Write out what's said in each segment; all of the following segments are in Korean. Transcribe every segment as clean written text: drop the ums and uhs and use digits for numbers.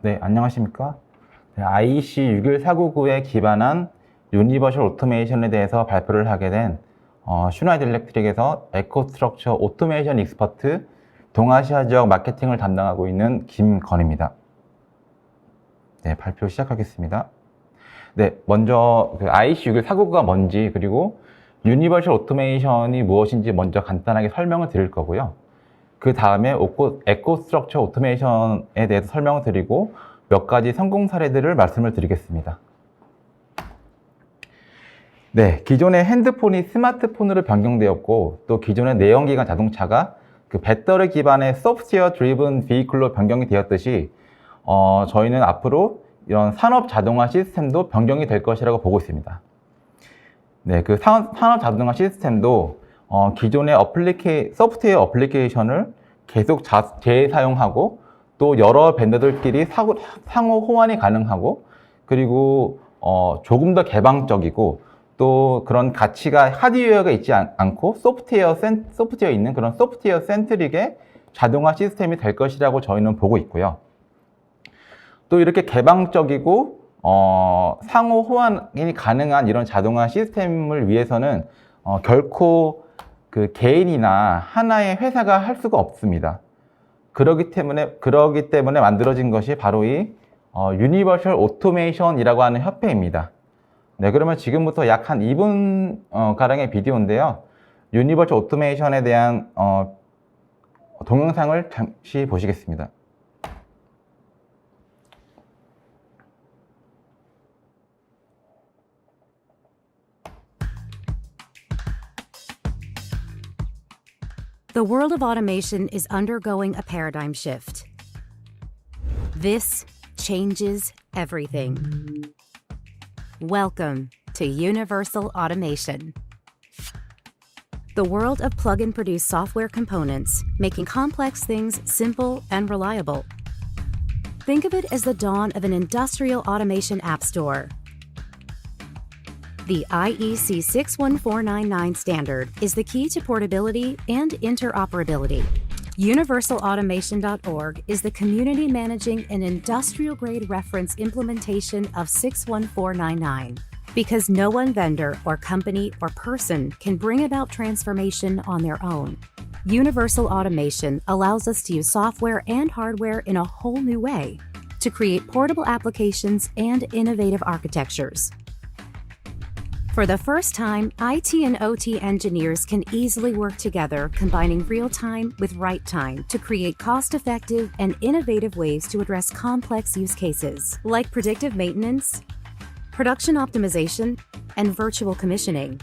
네, 안녕하십니까? 네, IEC 61499에 기반한 유니버셜 오토메이션에 대해서 발표를 하게 된 슈나이더 일렉트릭에서 에코스트럭처 오토메이션 익스퍼트 동아시아 지역 마케팅을 담당하고 있는 김건입니다. 네, 발표 시작하겠습니다. 네, 먼저 IEC 61499가 뭔지 그리고 유니버셜 오토메이션이 무엇인지 먼저 간단하게 설명을 드릴 거고요. 그 다음에 에코스트럭처 오토메이션에 대해서 설명을 드리고 몇 가지 성공 사례들을 말씀을 드리겠습니다. 네, 기존의 핸드폰이 스마트폰으로 변경되었고 또 기존의 내연기관 자동차가 배터리 기반의 소프트웨어 드리븐 비클로 변경이 되었듯이 저희는 앞으로 이런 산업 자동화 시스템도 변경이 될 것이라고 보고 있습니다. 네, 산업 자동화 시스템도 기존의 소프트웨어 어플리케이션을 계속 재사용하고 또 여러 벤더들끼리 상호 호환이 가능하고 그리고 조금 더 개방적이고 또 그런 가치가 하드웨어가 있지 않고 소프트웨어에 있는 그런 소프트웨어 센트릭의 자동화 시스템이 될 것이라고 저희는 보고 있고요. 또 이렇게 개방적이고 상호 호환이 가능한 이런 자동화 시스템을 위해서는 결코 개인이나 하나의 회사가 할 수가 없습니다. 그러기 때문에 만들어진 것이 바로 이 유니버셜 오토메이션이라고 하는 협회입니다. 네, 그러면 지금부터 약 한 2분 가량의 비디오인데요. 유니버셜 오토메이션에 대한 동영상을 잠시 보시겠습니다. The world of automation is undergoing a paradigm shift. This changes everything. Welcome to Universal Automation. The world of plug and produce software components, making complex things simple and reliable. Think of it as the dawn of an industrial automation app store. The IEC 61499 standard is the key to portability and interoperability. UniversalAutomation.org is the community managing an industrial-grade reference implementation of 61499. Because no one vendor or company or person can bring about transformation on their own. Universal Automation allows us to use software and hardware in a whole new way to create portable applications and innovative architectures. For the first time, IT and OT engineers can easily work together, combining real-time with right-time to create cost-effective and innovative ways to address complex use cases, like predictive maintenance, production optimization, and virtual commissioning.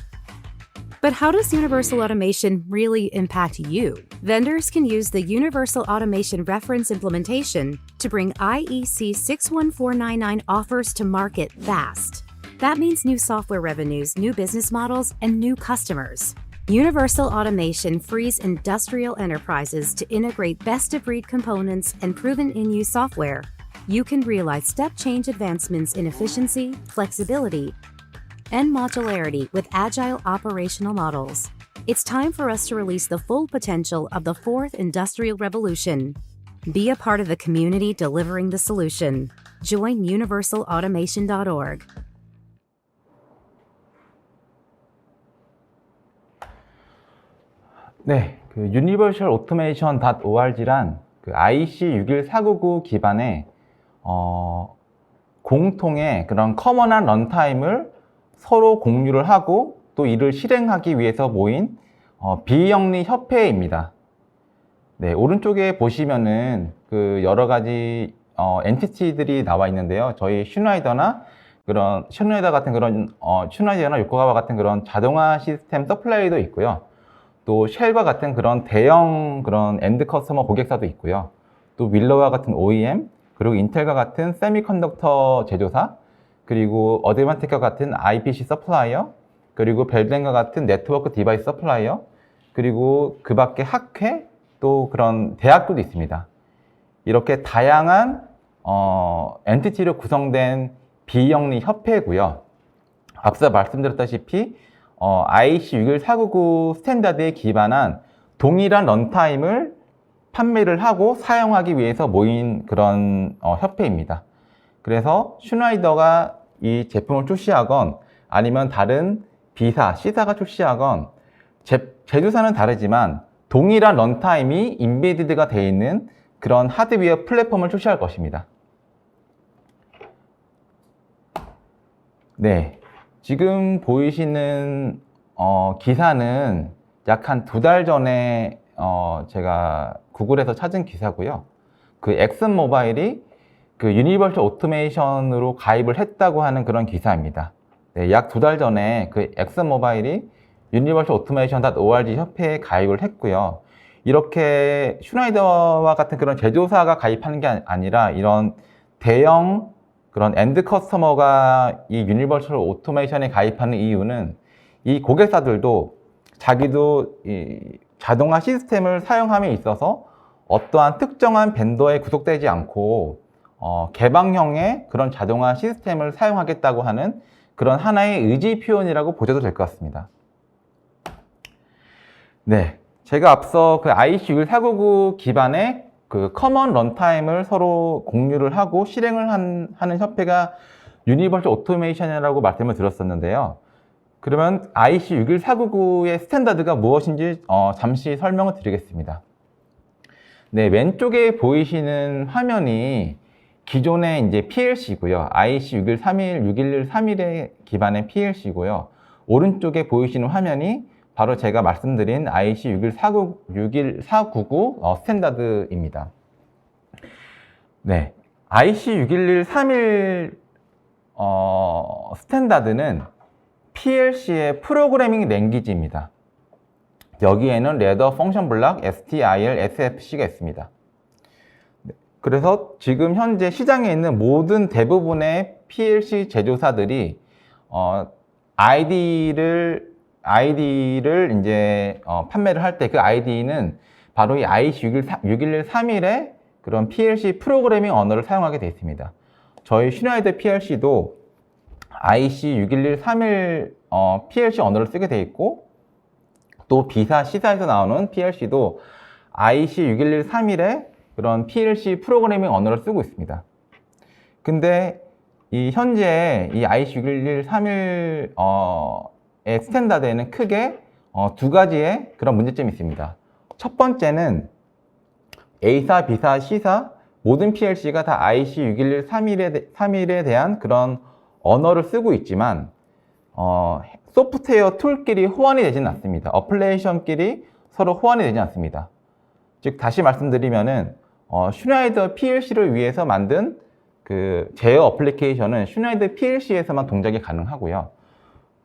But how does Universal Automation really impact you? Vendors can use the Universal Automation reference implementation to bring IEC 61499 offers to market fast. That means new software revenues, new business models, and new customers. Universal Automation frees industrial enterprises to integrate best-of-breed components and proven in-use software. You can realize step-change advancements in efficiency, flexibility, and modularity with agile operational models. It's time for us to release the full potential of the fourth industrial revolution. Be a part of the community delivering the solution. Join universalautomation.org. 네, 유니버셜 오토메이션 .org란 IEC 61499 기반의 공통의 그런 커먼한 런타임을 서로 공유를 하고 또 이를 실행하기 위해서 모인 비영리 협회입니다. 네, 오른쪽에 보시면은 여러 가지 엔티티들이 나와 있는데요. 저희 슈나이더나 요코하와 같은 그런 자동화 시스템 서플라이도 있고요. 또 쉘과 같은 그런 대형 엔드 커스터머 고객사도 있고요. 또 윌러와 같은 OEM, 그리고 인텔과 같은 세미컨덕터 제조사, 그리고 어드밴텍과 같은 IPC 서플라이어, 그리고 벨덴과 같은 네트워크 디바이스 서플라이어, 그리고 그 밖에 학회, 또 그런 대학교도 있습니다. 이렇게 다양한 엔티티로 구성된 비영리 협회고요. 앞서 말씀드렸다시피 IEC 61499 스탠다드에 기반한 동일한 런타임을 판매를 하고 사용하기 위해서 모인 그런 협회입니다. 그래서 슈나이더가 이 제품을 출시하건 아니면 다른 B사, C사가 출시하건 제조사는 다르지만 동일한 런타임이 인베디드가 되어 있는 그런 하드웨어 플랫폼을 출시할 것입니다. 네, 지금 보이시는 기사는 약 한 2달 전에 제가 구글에서 찾은 기사고요. 그 엑슨 모바일이 그 유니버셜 오토메이션으로 가입을 했다고 하는 그런 기사입니다. 네, 약 2달 전에 그 엑슨 모바일이 유니버셜 오토메이션.org 협회에 가입을 했고요. 이렇게 슈나이더와 같은 그런 제조사가 가입하는 게 아니라 이런 대형 그런 엔드 커스터머가 이 유니버셜 오토메이션에 가입하는 이유는 이 고객사들도 자기도 이 자동화 시스템을 사용함에 있어서 어떠한 특정한 벤더에 구속되지 않고 개방형의 그런 자동화 시스템을 사용하겠다고 하는 그런 하나의 의지 표현이라고 보셔도 될 것 같습니다. 네, 제가 앞서 그 IC61499 기반의 그 커먼 런타임을 서로 공유를 하고 실행을 하는 협회가 유니버셜 오토메이션이라고 말씀을 드렸었는데요. 그러면 IC61499의 스탠다드가 무엇인지 잠시 설명을 드리겠습니다. 네, 왼쪽에 보이시는 화면이 기존의 이제 PLC고요. IC613161131 기반의 PLC고요. 오른쪽에 보이시는 화면이 바로 제가 말씀드린 IC61499 스탠다드입니다. 네, IC61131 스탠다드는 PLC의 프로그래밍 랭귀지입니다. 여기에는 레더, 펑션 블락, STIL, SFC가 있습니다. 그래서 지금 현재 시장에 있는 모든 대부분의 PLC 제조사들이 ID를 이제 판매를 할 때 그 ID는 바로 이 IC61131의 그런 PLC 프로그래밍 언어를 사용하게 되어 있습니다. 저희 슈나이더 PLC도 IC61131 PLC 언어를 쓰게 되어 있고, 또 B사, C사에서 나오는 PLC도 IC61131의 그런 PLC 프로그래밍 언어를 쓰고 있습니다. 근데 이 현재 이 IC61131의 스탠다드에는 크게 두 가지의 그런 문제점이 있습니다. 첫 번째는 A사, B사, C사 모든 PLC가 다 IC61131에 대한 그런 언어를 쓰고 있지만 소프트웨어 툴끼리 호환이 되지는 않습니다. 어플레이션끼리 서로 호환이 되지 않습니다. 즉 다시 말씀드리면은 슈나이더 PLC를 위해서 만든 그 제어 어플리케이션은 슈나이더 PLC에서만 동작이 가능하고요.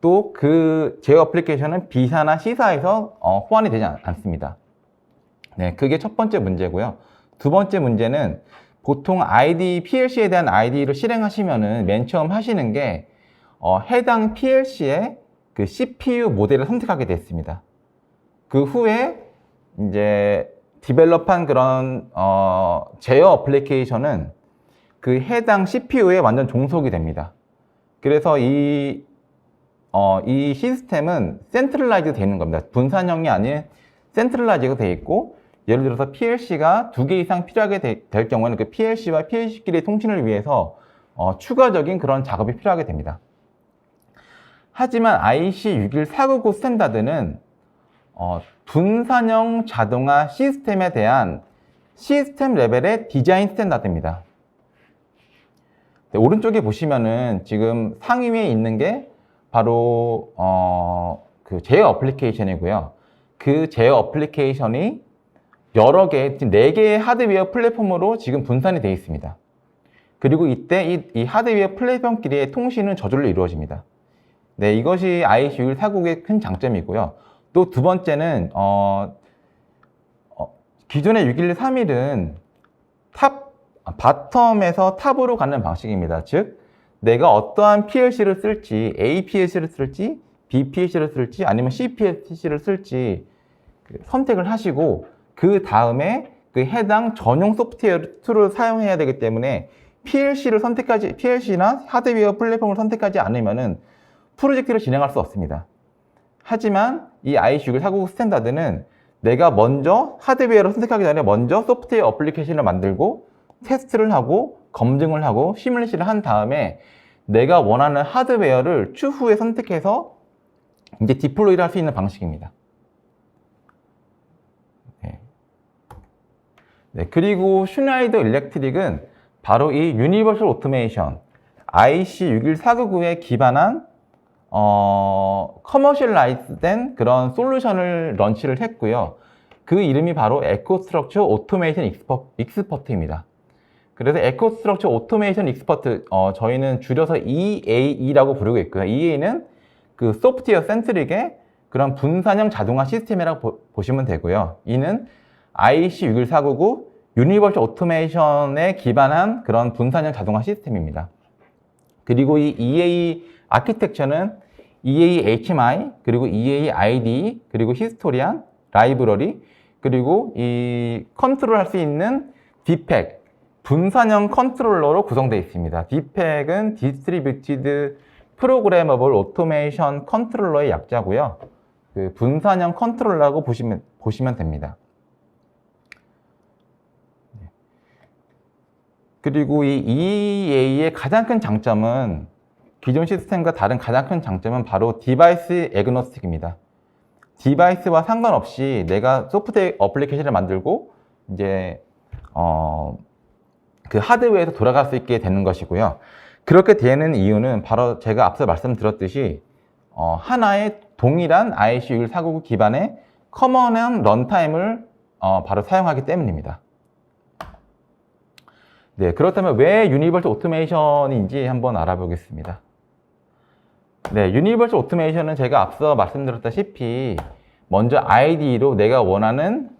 또 그 제어 어플리케이션은 B사나 C사에서 호환이 되지 않습니다. 네, 그게 첫 번째 문제고요. 두 번째 문제는 보통 PLC에 대한 ID를 실행하시면은 맨 처음 하시는 게 해당 PLC의 그 CPU 모델을 선택하게 됐습니다. 그 후에 이제 디벨롭한 그런 제어 어플리케이션은 그 해당 CPU에 완전 종속이 됩니다. 그래서 이 시스템은 센트럴라이즈 되어 있는 겁니다. 분산형이 아닌 센트럴라이즈가 되어 있고, 예를 들어서 PLC가 2개 이상 필요하게 될 경우에는 그 PLC와 PLC끼리의 통신을 위해서 추가적인 그런 작업이 필요하게 됩니다. 하지만 IC61499 스탠다드는 분산형 자동화 시스템에 대한 시스템 레벨의 디자인 스탠다드입니다. 네, 오른쪽에 보시면은 지금 상위에 있는 게 바로 그 제어 어플리케이션이고요. 그 제어 어플리케이션이 여러 개, 지금 4개의 하드웨어 플랫폼으로 지금 분산이 되어 있습니다. 그리고 이때 이 하드웨어 플랫폼끼리의 통신은 저절로 이루어집니다. 네, 이것이 IC61499의 큰 장점이고요. 또 두 번째는 기존의 61131은 바텀에서 탑으로 가는 방식입니다. 즉, 내가 어떠한 PLC를 쓸지, A PLC를 쓸지, B PLC를 쓸지, 아니면 C PLC를 쓸지 선택을 하시고, 그 다음에 그 해당 전용 소프트웨어 툴을 사용해야 되기 때문에 PLC나 하드웨어 플랫폼을 선택하지 않으면은 프로젝트를 진행할 수 없습니다. 하지만 이 IC61499 스탠다드는 내가 먼저 하드웨어를 선택하기 전에 먼저 소프트웨어 어플리케이션을 만들고 테스트를 하고 검증을 하고 시뮬레이션을 한 다음에 내가 원하는 하드웨어를 추후에 선택해서 이제 디플로이를 할 수 있는 방식입니다. 네, 그리고 슈나이더 일렉트릭은 바로 이 유니버설 오토메이션 IC61499에 기반한 커머셜라이즈된 그런 솔루션을 런치를 했고요. 그 이름이 바로 에코스트럭처 오토메이션 익스퍼트입니다. 그래서 에코스트럭처 오토메이션 익스퍼트, 저희는 줄여서 EAE라고 부르고 있고요. EA는 그 소프트웨어 센트릭의 그런 분산형 자동화 시스템이라고 보시면 되고요. E는 IC61499 유니버설 오토메이션에 기반한 그런 분산형 자동화 시스템입니다. 그리고 이 EA 아키텍처는 EA HMI, 그리고 EA IDE, 그리고 히스토리안, 라이브러리, 그리고 이 컨트롤 할 수 있는 DPEG, 분산형 컨트롤러로 구성되어 있습니다. DPEG은 Distributed Programmable Automation Controller의 약자고요. 그 분산형 컨트롤러라고 보시면 됩니다. 그리고 이 EA의 가장 큰 장점은 기존 시스템과 다른 가장 큰 장점은 바로 디바이스 애그노스틱입니다. 디바이스와 상관없이 내가 소프트웨어 어플리케이션을 만들고 이제 그 하드웨어에서 돌아갈 수 있게 되는 것이고요. 그렇게 되는 이유는 바로 제가 앞서 말씀드렸듯이 하나의 동일한 IC61499 기반의 커먼한 런타임을 바로 사용하기 때문입니다. 네, 그렇다면 왜 유니버설 오토메이션인지 한번 알아보겠습니다. 네, 유니버설 오토메이션은 제가 앞서 말씀드렸다시피 먼저 IDE로 내가 원하는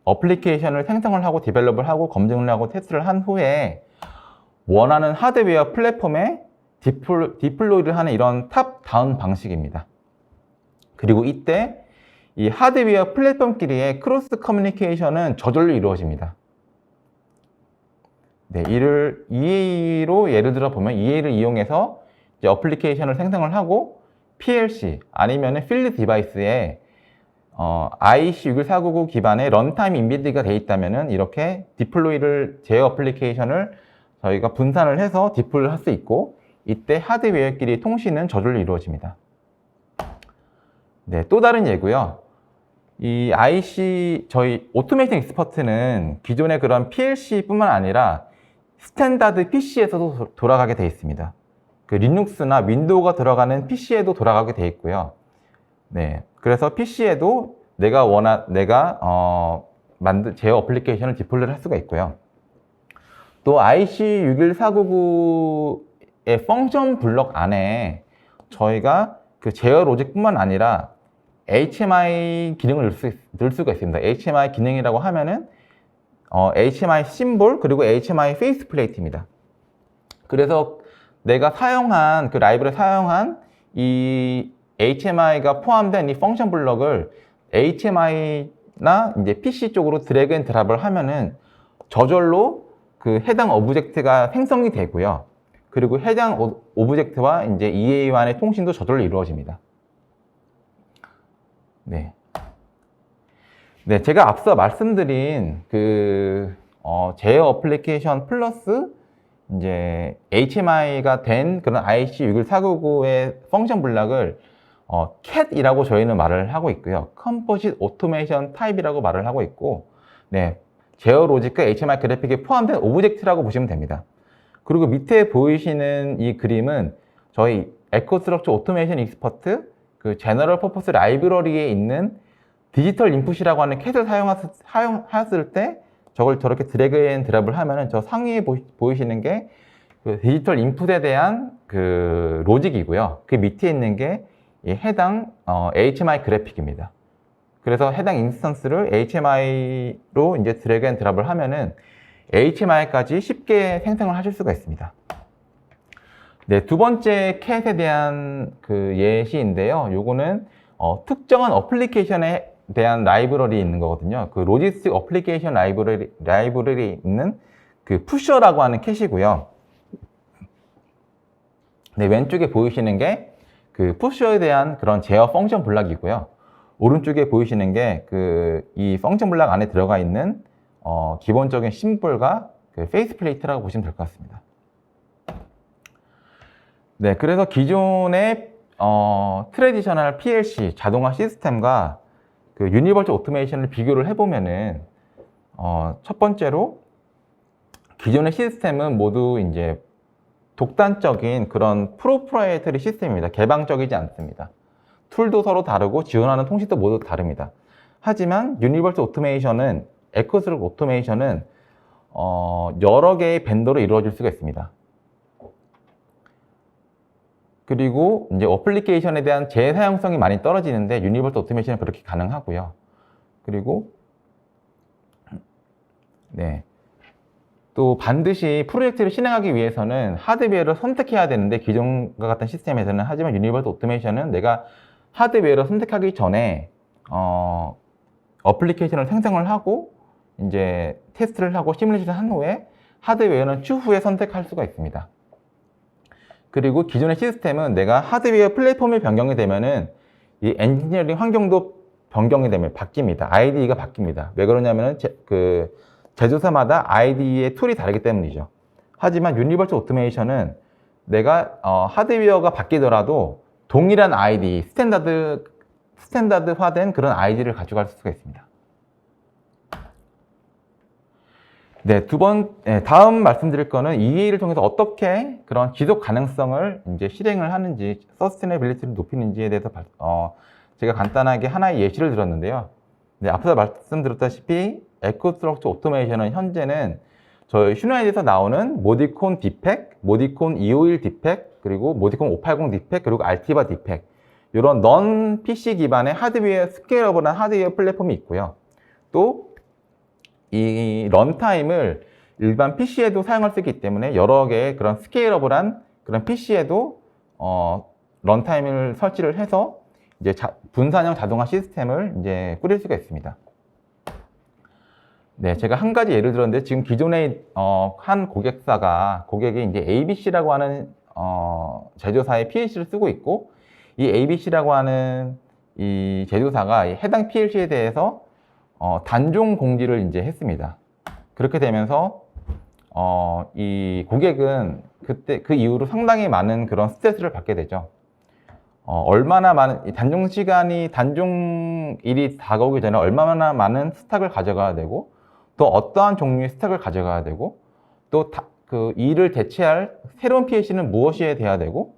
어플리케이션을 생성을 하고 디벨롭을 하고 검증을 하고 테스트를 한 후에 원하는 하드웨어 플랫폼에 디플로이를 하는 이런 탑다운 방식입니다. 그리고 이때 이 하드웨어 플랫폼끼리의 크로스 커뮤니케이션은 저절로 이루어집니다. 네, 이를 EA로 예를 들어 보면 EA를 이용해서 이제 어플리케이션을 생성을 하고 PLC 아니면 필드 디바이스에 IC61499 기반의 런타임 인비드가 되어 있다면은 이렇게 디플로이를 제 어플리케이션을 저희가 분산을 해서 디플로이를 할 수 있고 이때 하드웨어끼리 통신은 저절로 이루어집니다. 네, 또 다른 예고요. 이 저희 오토메이션 익스퍼트는 기존의 그런 PLC뿐만 아니라 스탠다드 PC에서도 돌아가게 되어 있습니다. 그 리눅스나 윈도우가 들어가는 PC에도 돌아가게 되어 있고요. 네, 그래서 PC에도 만든 제어 어플리케이션을 디플로이를 할 수가 있고요. 또 IC61499의 펑션 블록 안에 저희가 그 제어 로직뿐만 아니라 HMI 기능을 넣을 수가 있습니다. HMI 기능이라고 하면은 HMI 심볼 그리고 HMI 페이스 플레이트입니다. 그래서 내가 사용한 그 라이브러리 사용한 이 HMI가 포함된 이 펑션 블럭을 HMI나 이제 PC 쪽으로 드래그 앤 드랍을 하면은 저절로 그 해당 오브젝트가 생성이 되고요. 그리고 해당 오브젝트와 이제 EA1의 통신도 저절로 이루어집니다. 네. 네, 제가 앞서 말씀드린 제어 어플리케이션 플러스 이제 HMI가 된 그런 IC61499의 펑션 블록을 CAT이라고 저희는 말을 하고 있고요. Composite Automation Type이라고 말을 하고 있고, 네, 제어 로직과 HMI 그래픽이 포함된 오브젝트라고 보시면 됩니다. 그리고 밑에 보이시는 이 그림은 저희 에코스트럭처 오토메이션 익스퍼트 그 제너럴 퍼포스 라이브러리에 있는 디지털 인풋이라고 하는 캣을 사용하였을 때 저걸 저렇게 드래그 앤 드랍을 하면은 저 상위에 보이시는 게 그 디지털 인풋에 대한 그 로직이고요. 그 밑에 있는 게 이 해당 HMI 그래픽입니다. 그래서 해당 인스턴스를 HMI로 이제 드래그 앤 드랍을 하면은 HMI까지 쉽게 생성을 하실 수가 있습니다. 네, 두 번째 캣에 대한 그 예시인데요. 요거는 특정한 어플리케이션에 대한 라이브러리 있는 거거든요. 그 로지스틱 어플리케이션 라이브러리 있는 그 푸셔라고 하는 캣이고요. 네, 왼쪽에 보이시는 게 그 푸셔에 대한 그런 제어 펑션 블록이고요. 오른쪽에 보이시는 게 이 펑션 블락 안에 들어가 있는 기본적인 심볼과 그 페이스 플레이트라고 보시면 될 것 같습니다. 네, 그래서 기존의 트래디셔널 PLC 자동화 시스템과 그 유니버설 오토메이션을 비교를 해보면은 첫 번째로 기존의 시스템은 모두 이제 독단적인 그런 프로프라이터리 시스템입니다. 개방적이지 않습니다. 툴도 서로 다르고 지원하는 통신도 모두 다릅니다. 하지만 유니버설 오토메이션은 에코스록 오토메이션은 여러 개의 벤더로 이루어질 수가 있습니다. 그리고 이제 어플리케이션에 대한 재사용성이 많이 떨어지는데 유니버설 오토메이션은 그렇게 가능하고요. 그리고 네. 또 반드시 프로젝트를 실행하기 위해서는 하드웨어를 선택해야 되는데 기존과 같은 시스템에서는 하지만 유니버설 오토메이션은 내가 하드웨어를 선택하기 전에 어플리케이션을 생성을 하고 이제 테스트를 하고 시뮬레이션을 한 후에 하드웨어는 추후에 선택할 수가 있습니다. 그리고 기존의 시스템은 내가 하드웨어 플랫폼이 변경이 되면은 이 엔지니어링 환경도 변경이 되면 바뀝니다. IDE가 바뀝니다. 왜 그러냐면은 제조사마다 IDE의 툴이 다르기 때문이죠. 하지만 유니버설 오토메이션은 내가 하드웨어가 바뀌더라도 동일한 IDE, 스탠다드화된 그런 IDE를 가져갈 수가 있습니다. 네, 다음 말씀드릴 거는 EA를 통해서 어떻게 그런 지속 가능성을 이제 실행을 하는지, 서스테이너빌리티를 높이는지에 대해서 제가 간단하게 하나의 예시를 들었는데요. 네, 앞서 말씀드렸다시피 에코스트럭처 오토메이션은 현재는 저희 슈나이드에서 나오는 모디콘 디팩, 모디콘 251 디팩, 그리고 모디콘 580 디팩, 그리고 알티바 디팩 이런 넌 PC 기반의 하드웨어, 스케일러블한 하드웨어 플랫폼이 있고요. 또 이 런타임을 일반 PC에도 사용할 수 있기 때문에 여러 개의 그런 스케일러블한 그런 PC에도 런타임을 설치를 해서 이제 분산형 자동화 시스템을 이제 꾸릴 수가 있습니다. 네, 제가 한 가지 예를 들었는데 지금 기존의 한 고객이 이제 ABC라고 하는 제조사의 PLC를 쓰고 있고 이 ABC라고 하는 이 제조사가 해당 PLC에 대해서 단종 공지를 이제 했습니다. 그렇게 되면서 이 고객은 그때 그 이후로 상당히 많은 그런 스트레스를 받게 되죠. 얼마나 많은 단종일이 다가오기 전에 얼마나 많은 스택을 가져가야 되고 또 어떠한 종류의 스택을 가져가야 되고 또 그 이를 대체할 새로운 PLC는 무엇이어야 돼야 되고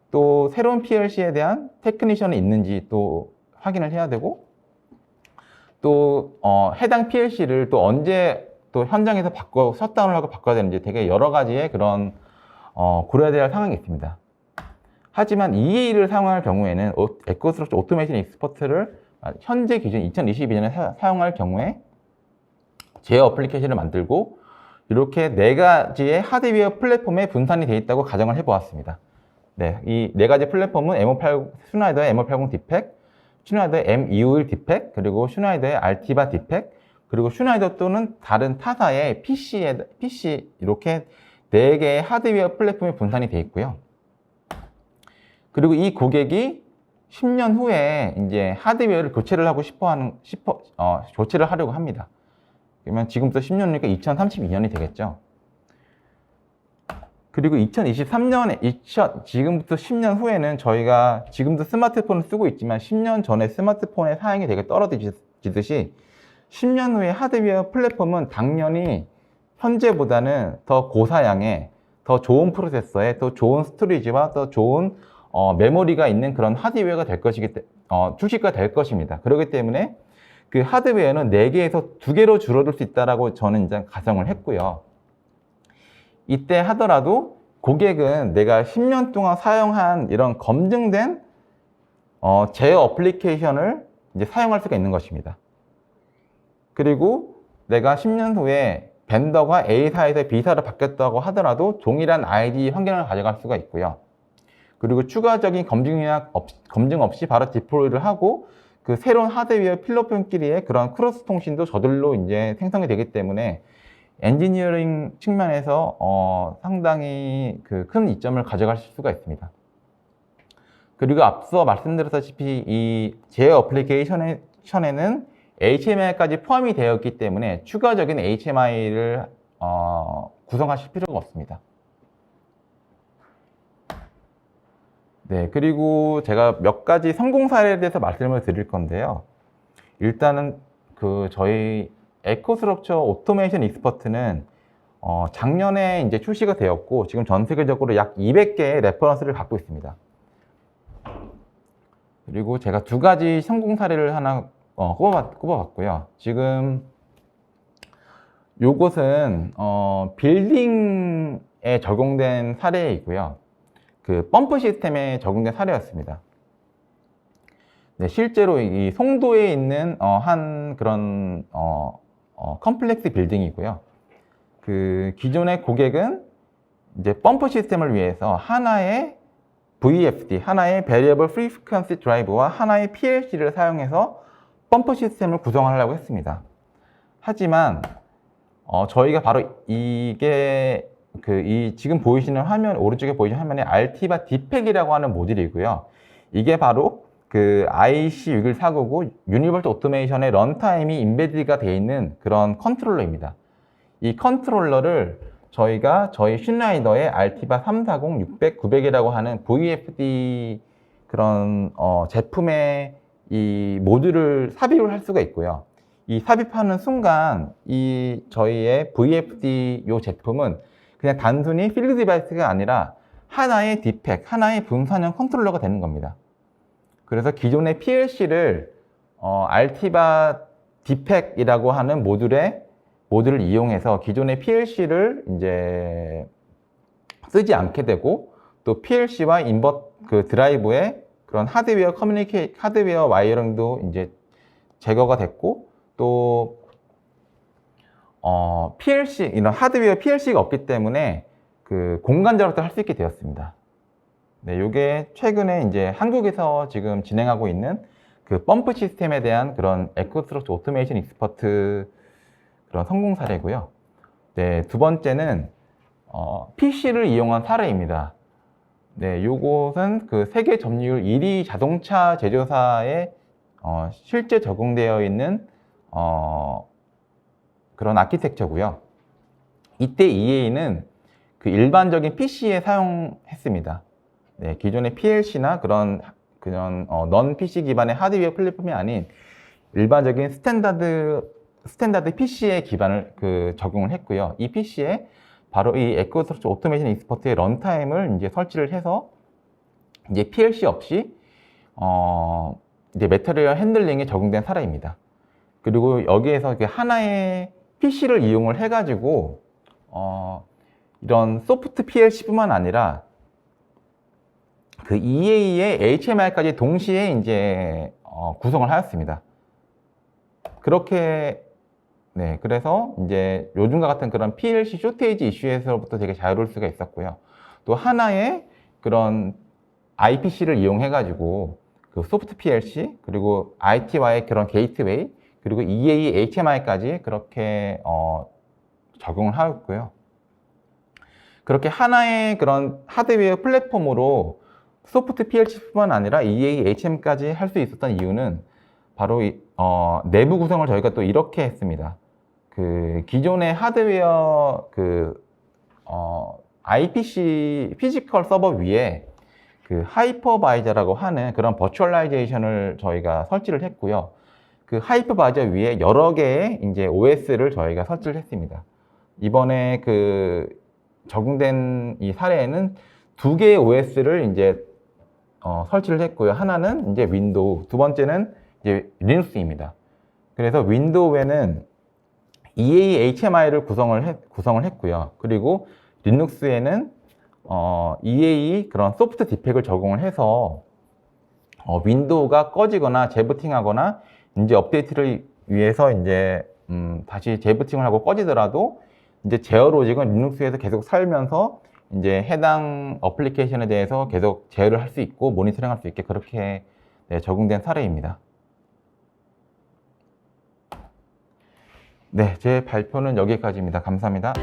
또 새로운 PLC에 대한 테크니션이 있는지 또 확인을 해야 되고 또 해당 PLC를 또 언제 또 현장에서 셧다운을 하고 바꿔야 되는지 되게 여러 가지의 그런 고려해야 할 상황이 있습니다. 하지만 EA를 사용할 경우에는 에코스트럭처 오토메이션 익스퍼트를 현재 기준 2022년에 사용할 경우에 제 어플리케이션을 만들고 이렇게 4가지의 하드웨어 플랫폼에 분산이 되어 있다고 가정을 해보았습니다. 네, 이 4가지 플랫폼은 슈나이더의 M580 디팩, 슈나이더의 M251 디팩, 그리고 슈나이더의 알티바 디팩, 그리고 슈나이더 또는 다른 타사의 PC 이렇게 4개의 하드웨어 플랫폼에 분산이 되어 있고요. 그리고 이 고객이 10년 후에 이제 하드웨어를 교체를 하려고 합니다. 그러면 지금부터 10년 후니까 2032년이 되겠죠. 그리고 2023년에, 지금부터 10년 후에는 저희가 지금도 스마트폰을 쓰고 있지만 10년 전에 스마트폰의 사양이 되게 떨어지듯이 10년 후에 하드웨어 플랫폼은 당연히 현재보다는 더 고사양의, 더 좋은 프로세서에, 더 좋은 스토리지와 더 좋은 메모리가 있는 그런 하드웨어가 출시가 될 것입니다. 그렇기 때문에 그 하드웨어는 4개에서 2개로 줄어들 수 있다라고 저는 이제 가정을 했고요. 이때 하더라도 고객은 내가 10년 동안 사용한 이런 검증된 제어 어플리케이션을 이제 사용할 수가 있는 것입니다. 그리고 내가 10년 후에 벤더가 A사에서 B사로 바뀌었다고 하더라도 동일한 ID 환경을 가져갈 수가 있고요. 그리고 추가적인 검증 없이 바로 디플로이를 하고 그 새로운 하드웨어 플랫폼끼리의 그런 크로스 통신도 저절로 이제 생성이 되기 때문에 엔지니어링 측면에서 상당히 큰 이점을 가져갈 수가 있습니다. 그리고 앞서 말씀드렸다시피 이 제어 어플리케이션에는 HMI까지 포함이 되어 있기 때문에 추가적인 HMI를 구성하실 필요가 없습니다. 네, 그리고 제가 몇 가지 성공 사례에 대해서 말씀을 드릴 건데요. 일단은 저희 에코스트럭처 오토메이션 익스퍼트는 작년에 이제 출시가 되었고 지금 전 세계적으로 약 200개의 레퍼런스를 갖고 있습니다. 그리고 제가 두 가지 성공 사례를 하나 꼽아봤고요. 지금 요것은 빌딩에 적용된 사례이고요. 그 펌프 시스템에 적용된 사례였습니다. 네, 실제로 이 송도에 있는 한 그런 컴플렉스 빌딩이고요. 그 기존의 고객은 이제 펌프 시스템을 위해서 하나의 VFD, 하나의 Variable Frequency Drive와 하나의 PLC를 사용해서 펌프 시스템을 구성하려고 했습니다. 하지만 저희가 바로 이게 지금 보이시는 화면, 오른쪽에 보이시는 화면에 알티바 디팩이라고 하는 모듈이고요. 이게 바로 그 IC6149 유니버설 오토메이션의 런타임이 인베디드가 되어 있는 그런 컨트롤러입니다. 이 컨트롤러를 저희가 저희 슌라이더의 알티바 340, 600, 900이라고 하는 VFD 그런 제품에 이 모듈을 삽입을 할 수가 있고요. 이 삽입하는 순간 이 저희의 VFD 요 제품은 그냥 단순히 필드 디바이스가 아니라 하나의 디팩, 하나의 분산형 컨트롤러가 되는 겁니다. 그래서 기존의 PLC를 알티바 디팩이라고 하는 모듈을 이용해서 기존의 PLC를 이제 쓰지 않게 되고 또 PLC와 그 드라이브의 그런 하드웨어 와이어링도 이제 제거가 됐고 또 PLC 이런 하드웨어 PLC가 없기 때문에 그 공간 절약도 할 수 있게 되었습니다. 네, 요게 최근에 이제 한국에서 지금 진행하고 있는 그 펌프 시스템에 대한 그런 에코스트럭처 오토메이션 익스퍼트 그런 성공 사례고요. 네, 두 번째는 PC를 이용한 사례입니다. 네, 요것은 그 세계 점유율 1위 자동차 제조사에 실제 적용되어 있는 그런 아키텍처고요. 이때 EA는 그 일반적인 PC에 사용했습니다. 네, 기존의 PLC나 그런 넌 PC 기반의 하드웨어 플랫폼이 아닌 일반적인 스탠다드 PC에 기반을 적용을 했고요. 이 PC에 바로 이 에코스트럭처 오토메이션 익스퍼트의 런타임을 이제 설치를 해서 이제 PLC 없이 이제 매터리얼 핸들링에 적용된 사례입니다. 그리고 여기에서 하나의 PC를 이용을 해가지고 이런 소프트 PLC뿐만 아니라 그 EA의 HMI까지 동시에 이제 구성을 하였습니다. 그렇게 네, 그래서 이제 요즘과 같은 그런 PLC 쇼테이지 이슈에서부터 되게 자유로울 수가 있었고요. 또 하나의 그런 IPC를 이용해가지고 그 소프트 PLC 그리고 IT와의 그런 게이트웨이 그리고 EA HMI까지 그렇게 적용을 하였고요. 그렇게 하나의 그런 하드웨어 플랫폼으로 소프트 PLC뿐만 아니라 EA HM까지 할 수 있었던 이유는 바로 내부 구성을 저희가 또 이렇게 했습니다. 그 기존의 하드웨어 IPC 피지컬 서버 위에 그 하이퍼바이저라고 하는 그런 버추얼라이제이션을 저희가 설치를 했고요. 그 하이퍼바이저 위에 여러 개의 이제 OS를 저희가 설치를 했습니다. 이번에 그 적용된 이 사례에는 두 개의 OS를 이제 설치를 했고요. 하나는 이제 윈도우, 두 번째는 이제 리눅스입니다. 그래서 윈도우에는 EA HMI를 구성을 했고요. 그리고 리눅스에는 EA 그런 소프트 디팩을 적용을 해서 윈도우가 꺼지거나 재부팅하거나 이제 업데이트를 위해서 이제 다시 재부팅을 하고 꺼지더라도 이제 제어 로직은 리눅스에서 계속 살면서 이제 해당 어플리케이션에 대해서 계속 제어를 할 수 있고 모니터링 할 수 있게 그렇게 네, 적용된 사례입니다. 네, 제 발표는 여기까지입니다. 감사합니다.